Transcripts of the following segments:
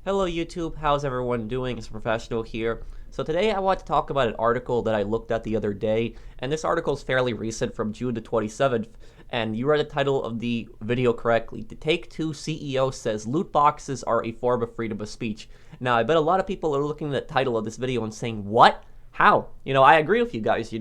Hello YouTube, how's everyone doing? It's Professional here. So today I want to talk about an article that I looked at the other day, and this article is fairly recent from June the 27th, and you read the title of the video correctly. The Take-Two CEO says loot boxes are a form of freedom of speech. Now, I bet a lot of people are looking at the title of this video and saying, what? How? I agree with you guys,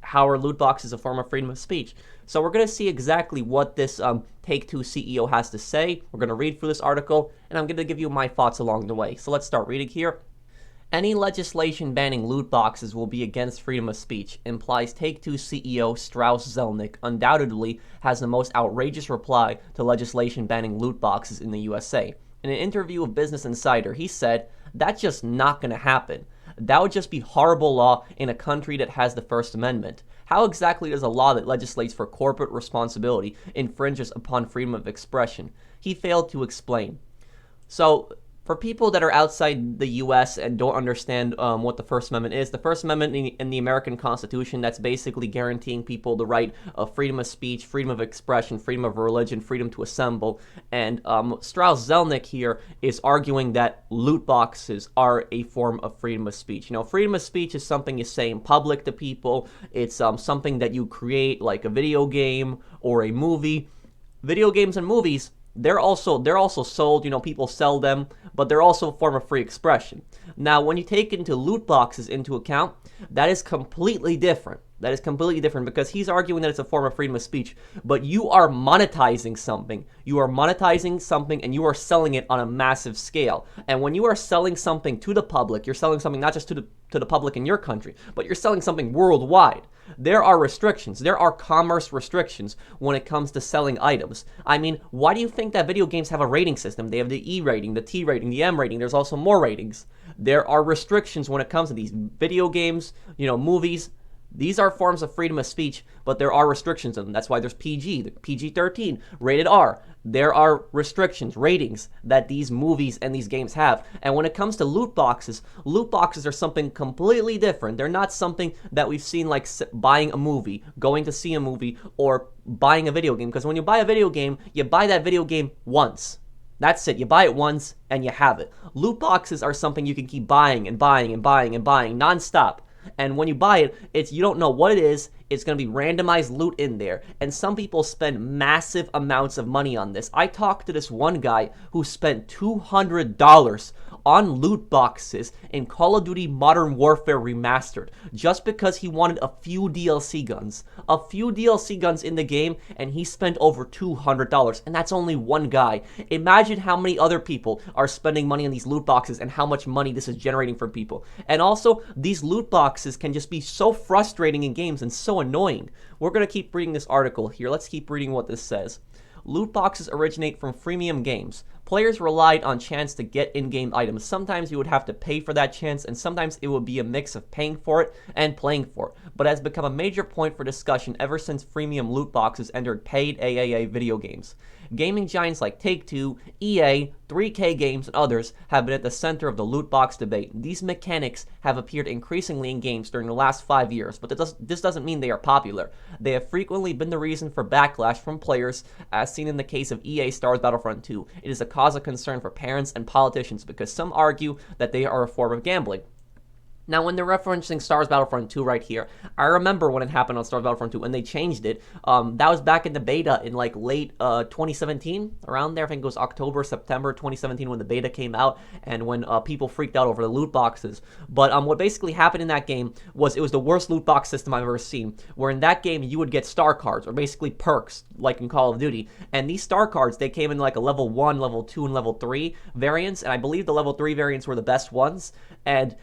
how are loot boxes a form of freedom of speech? So we're going to see exactly what this Take-Two CEO has to say. We're going to read through this article, and I'm going to give you my thoughts along the way. So let's start reading here. Any legislation banning loot boxes will be against freedom of speech, implies Take-Two CEO Strauss Zelnick undoubtedly has the most outrageous reply to legislation banning loot boxes in the USA. In an interview with Business Insider, he said, "That's just not going to happen. That would just be horrible law in a country that has the First Amendment. How exactly does a law that legislates for corporate responsibility infringes upon freedom of expression?" He failed to explain. So, for people that are outside the U.S. and don't understand what the First Amendment is, the First Amendment in the American Constitution, that's basically guaranteeing people the right of freedom of speech, freedom of expression, freedom of religion, freedom to assemble. And Strauss Zelnick here is arguing that loot boxes are a form of freedom of speech. Freedom of speech is something you say in public to people. It's something that you create, like a video game or a movie. Video games and movies, they're also sold, people sell them, but they're also a form of free expression. Now, when you take into loot boxes into account, that is completely different. That is completely different because he's arguing that it's a form of freedom of speech, but you are monetizing something. You are monetizing something and you are selling it on a massive scale. And when you are selling something to the public, you're selling something not just to the public in your country, but you're selling something worldwide. There are restrictions. There are commerce restrictions when it comes to selling items. I mean, why do you think that video games have a rating system? They have the E rating, the T rating, the M rating. There's also more ratings. There are restrictions when it comes to these video games, movies. These are forms of freedom of speech, but there are restrictions in them. That's why there's PG, the PG-13, rated R. There are restrictions, ratings that these movies and these games have. And when it comes to loot boxes are something completely different. They're not something that we've seen like buying a movie, going to see a movie, or buying a video game. Because when you buy a video game, you buy that video game once. That's it. You buy it once and you have it. Loot boxes are something you can keep buying and buying and buying and buying nonstop. And when you buy it, you don't know what it is. It's going to be randomized loot in there. And some people spend massive amounts of money on this. I talked to this one guy who spent $200 on loot boxes in Call of Duty Modern Warfare Remastered just because he wanted a few DLC guns. A few DLC guns in the game, and he spent over $200. And that's only one guy. Imagine how many other people are spending money on these loot boxes and how much money this is generating for people. And also, these loot boxes can just be so frustrating in games and so annoying. We're going to keep reading this article here. Let's keep reading what this says. Loot boxes originate from freemium games. Players relied on chance to get in-game items. Sometimes you would have to pay for that chance, and sometimes it would be a mix of paying for it and playing for it, but has become a major point for discussion ever since freemium loot boxes entered paid AAA video games. Gaming giants like Take-Two, EA, 3K Games, and others have been at the center of the loot box debate. These mechanics have appeared increasingly in games during the last 5 years, but this doesn't mean they are popular. They have frequently been the reason for backlash from players, as seen in the case of EA Stars Battlefront 2. It is a cause of concern for parents and politicians because some argue that they are a form of gambling. Now, when they're referencing Stars Battlefront 2 right here, I remember when it happened on Stars Battlefront 2, and they changed it. That was back in the beta in like late 2017, around there. I think it was October, September 2017 when the beta came out, and when people freaked out over the loot boxes. But what basically happened in that game was it was the worst loot box system I've ever seen, where in that game you would get star cards, or basically perks, like in Call of Duty. And these star cards, they came in like a level 1, level 2, and level 3 variants, and I believe the level 3 variants were the best ones. And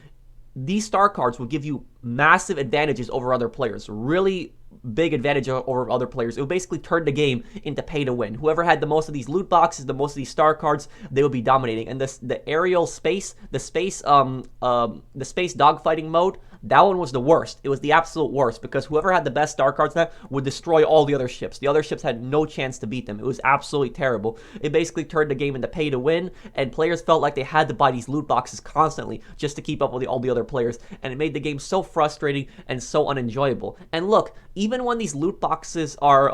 these star cards will give you massive advantages over other players, really big advantage over other players. It would basically turn the game into pay to win. Whoever had the most of these loot boxes, the most of these star cards, they would be dominating. And the aerial space, the space dogfighting mode, that one was the worst. It was the absolute worst because whoever had the best star cards that would destroy all the other ships. The other ships had no chance to beat them. It was absolutely terrible. It basically turned the game into pay to win, and players felt like they had to buy these loot boxes constantly just to keep up with all the other players, and it made the game so frustrating and so unenjoyable. And look, even when these loot boxes are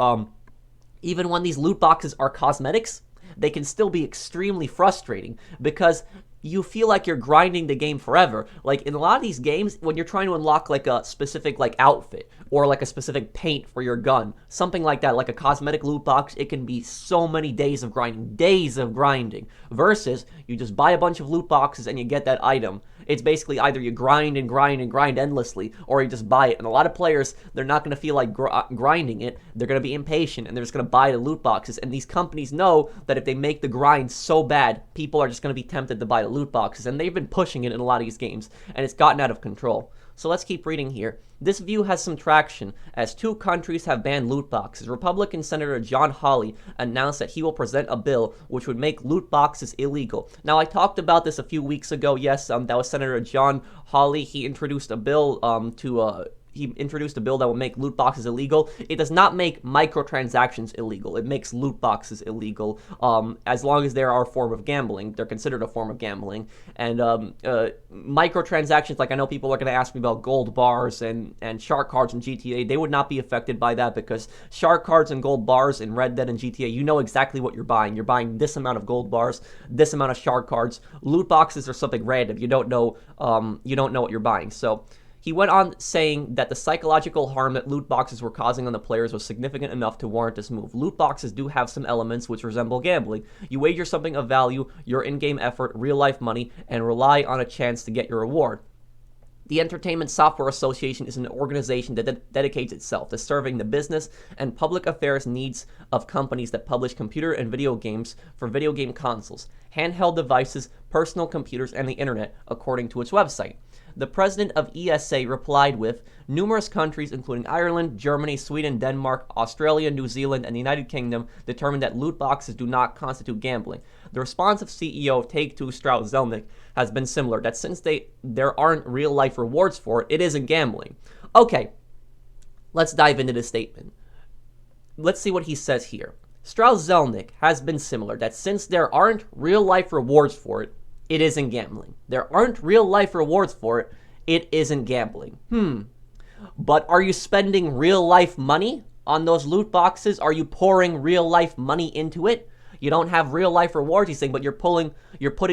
cosmetics, they can still be extremely frustrating because you feel like you're grinding the game forever. Like in a lot of these games, when you're trying to unlock like a specific like outfit or like a specific paint for your gun, something like that, like a cosmetic loot box, it can be so many days of grinding, versus you just buy a bunch of loot boxes and you get that item. It's basically either you grind and grind and grind endlessly, or you just buy it. And a lot of players, they're not going to feel like grinding it. They're going to be impatient, and they're just going to buy the loot boxes. And these companies know that if they make the grind so bad, people are just going to be tempted to buy the loot boxes. And they've been pushing it in a lot of these games, and it's gotten out of control. So let's keep reading here. This view has some traction, as 2 countries have banned loot boxes. Republican Senator John Hawley announced that he will present a bill which would make loot boxes illegal. Now, I talked about this a few weeks ago. Yes, that was Senator John Hawley. He introduced a bill that will make loot boxes illegal. It does not make microtransactions illegal. It makes loot boxes illegal, as long as they are a form of gambling. They're considered a form of gambling. And microtransactions, like I know people are going to ask me about gold bars and shark cards in GTA, they would not be affected by that, because shark cards and gold bars in Red Dead and GTA, you know exactly what you're buying. You're buying this amount of gold bars, this amount of shark cards. Loot boxes are something random. You don't know what you're buying. So he went on saying that the psychological harm that loot boxes were causing on the players was significant enough to warrant this move. Loot boxes do have some elements which resemble gambling. You wager something of value, your in-game effort, real-life money, and rely on a chance to get your reward. The Entertainment Software Association is an organization that dedicates itself to serving the business and public affairs needs of companies that publish computer and video games for video game consoles, handheld devices, personal computers, and the internet, according to its website. The president of ESA replied with, numerous countries, including Ireland, Germany, Sweden, Denmark, Australia, New Zealand, and the United Kingdom, determined that loot boxes do not constitute gambling. The response of CEO of Take-Two, Strauss Zelnick, has been similar, that since there aren't real-life rewards for it, it isn't gambling. Okay, let's dive into this statement. Let's see what he says here. Strauss Zelnick has been similar, that since there aren't real-life rewards for it, it isn't gambling. There aren't real-life rewards for it, it isn't gambling. But are you spending real-life money on those loot boxes? Are you pouring real-life money into it? You don't have real-life rewards, he's saying, but you're putting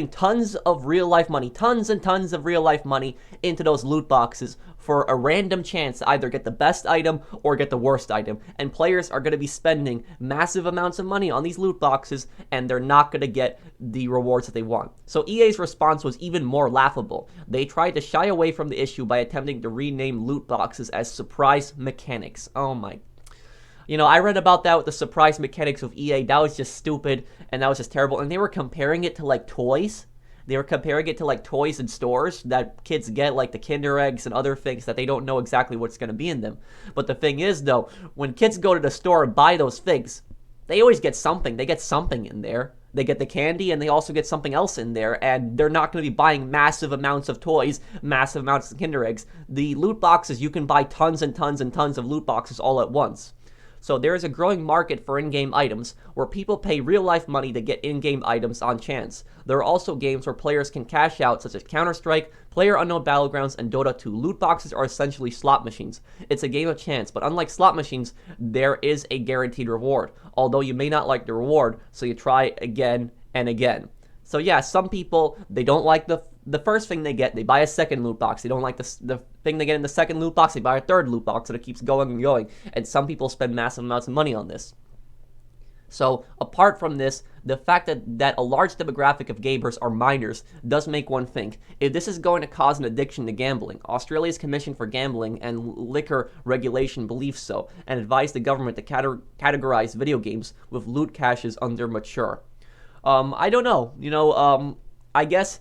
tons of real-life money, tons and tons of real-life money into those loot boxes for a random chance to either get the best item or get the worst item. And players are going to be spending massive amounts of money on these loot boxes, and they're not going to get the rewards that they want. So EA's response was even more laughable. They tried to shy away from the issue by attempting to rename loot boxes as surprise mechanics. Oh my. I read about that with the surprise mechanics of EA. That was just stupid, and that was just terrible. And they were comparing it to, like, toys. They were comparing it to, like, toys in stores that kids get, like the Kinder Eggs and other things that they don't know exactly what's going to be in them. But the thing is, though, when kids go to the store and buy those figs, they always get something. They get something in there. They get the candy, and they also get something else in there, and they're not going to be buying massive amounts of toys, massive amounts of Kinder Eggs. The loot boxes, you can buy tons and tons and tons of loot boxes all at once. So there is a growing market for in-game items where people pay real-life money to get in-game items on chance. There are also games where players can cash out, such as Counter-Strike, PlayerUnknown Battlegrounds, and Dota 2. Loot boxes are essentially slot machines. It's a game of chance, but unlike slot machines, there is a guaranteed reward, although you may not like the reward, so you try again and again. So yeah, some people, they don't like the first thing they get, they buy a second loot box. They don't like the thing they get in the second loot box, they buy a third loot box, and it keeps going and going. And some people spend massive amounts of money on this. So apart from this, the fact that a large demographic of gamers are minors does make one think, if this is going to cause an addiction to gambling. Australia's Commission for Gambling and Liquor Regulation believes so, and advised the government to categorize video games with loot caches under mature. I don't know, I guess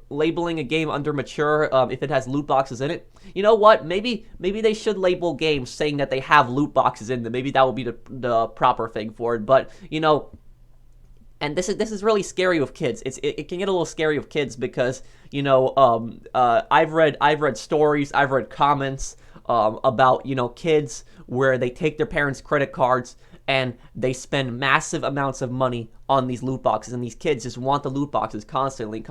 labeling a game under mature, if it has loot boxes in it, you know what? Maybe they should label games saying that they have loot boxes in them. Maybe that would be the proper thing for it. But and this is really scary with kids. It can get a little scary with kids because I've read stories, I've read comments about kids where they take their parents' credit cards and they spend massive amounts of money on these loot boxes, and these kids just want the loot boxes constantly.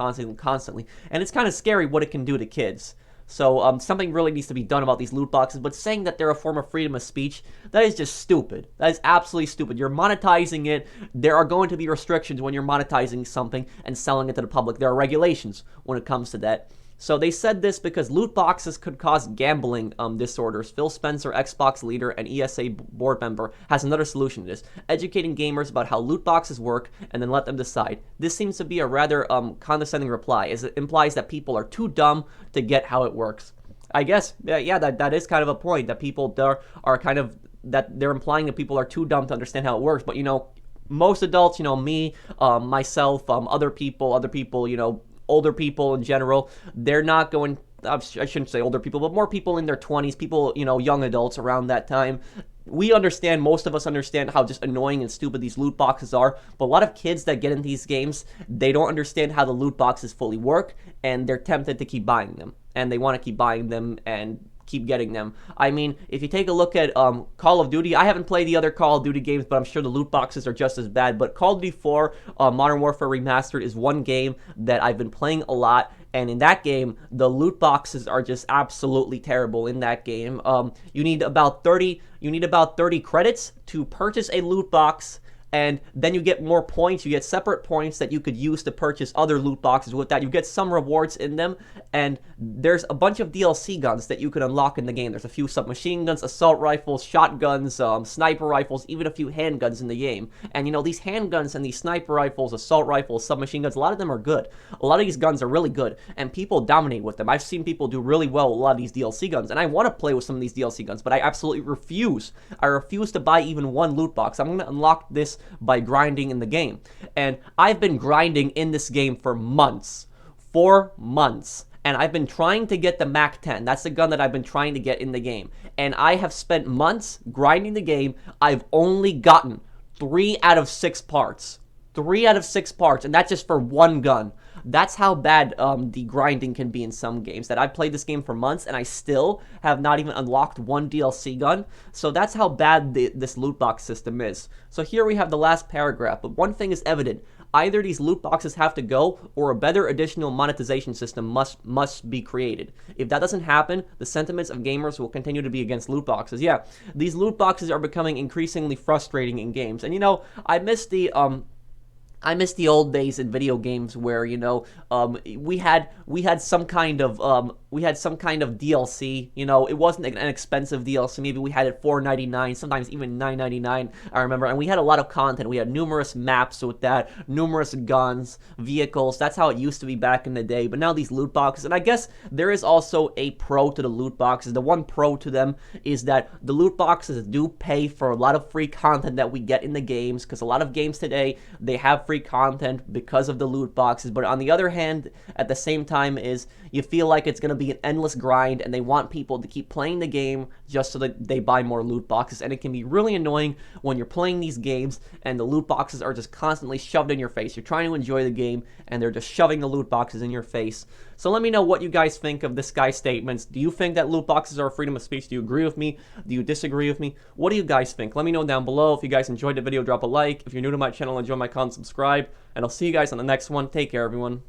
And it's kind of scary what it can do to kids. So something really needs to be done about these loot boxes, but saying that they're a form of freedom of speech, that is just stupid. That is absolutely stupid. You're monetizing it. There are going to be restrictions when you're monetizing something and selling it to the public. There are regulations when it comes to that. So they said this because loot boxes could cause gambling disorders. Phil Spencer, Xbox leader and ESA board member, has another solution to this: educating gamers about how loot boxes work and then let them decide. This seems to be a rather condescending reply, as it implies that people are too dumb to get how it works. I guess, yeah, that is kind of a point, that people there are kind of, that they're implying that people are too dumb to understand how it works. But, you know, most adults, you know, me, myself, other people, you know, older people in general, they're not going, I shouldn't say older people, but more people in their 20s, people, you know, young adults around that time. We understand, most of us understand how just annoying and stupid these loot boxes are, but a lot of kids that get in these games, they don't understand how the loot boxes fully work, and they're tempted to keep buying them, and they want to keep buying them and keep getting them. I mean, if you take a look at Call of Duty, I haven't played the other Call of Duty games, but I'm sure the loot boxes are just as bad. But Call of Duty 4 Modern Warfare Remastered is one game that I've been playing a lot, and in that game, the loot boxes are just absolutely terrible. In that game, you need about 30 credits to purchase a loot box, and then you get more points. You get separate points that you could use to purchase other loot boxes. With that, you get some rewards in them, and there's a bunch of DLC guns that you can unlock in the game. There's a few submachine guns, assault rifles, shotguns, sniper rifles, even a few handguns in the game. And, you know, these handguns and these sniper rifles, assault rifles, submachine guns, a lot of them are good. A lot of these guns are really good, and people dominate with them. I've seen people do really well with a lot of these DLC guns, and I want to play with some of these DLC guns, but I absolutely refuse. I refuse to buy even one loot box. I'm going to unlock this by grinding in the game. And I've been grinding in this game for months. 4 months. And I've been trying to get the MAC-10. That's the gun that I've been trying to get in the game. And I have spent months grinding the game. I've only gotten 3 out of 6 parts. 3 out of 6 parts, and that's just for one gun. That's how bad the grinding can be in some games. That I've played this game for months, and I still have not even unlocked one DLC gun. So that's how bad this loot box system is. So here we have the last paragraph, but one thing is evident. Either these loot boxes have to go, or a better additional monetization system must be created. If that doesn't happen, the sentiments of gamers will continue to be against loot boxes. Yeah, these loot boxes are becoming increasingly frustrating in games. And, you know, I miss the old days in video games where, you know, we had some kind of DLC. You know, it wasn't an expensive DLC. Maybe we had it $4.99, sometimes even $9.99. I remember, and we had a lot of content. We had numerous maps with that, numerous guns, vehicles. That's how it used to be back in the day. But now these loot boxes, and I guess there is also a pro to the loot boxes. The one pro to them is that the loot boxes do pay for a lot of free content that we get in the games, because a lot of games today, they have free content because of the loot boxes. But on the other hand, at the same time, is you feel like it's going to be an endless grind, and they want people to keep playing the game just so that they buy more loot boxes. And it can be really annoying when you're playing these games and the loot boxes are just constantly shoved in your face. You're trying to enjoy the game and they're just shoving the loot boxes in your face. So let me know what you guys think of this guy's statements. Do you think that loot boxes are freedom of speech? Do you agree with me? Do you disagree with me? What do you guys think? Let me know down below. If you guys enjoyed the video, drop a like. If you're new to my channel, enjoy my content, subscribe. And I'll see you guys on the next one. Take care, everyone.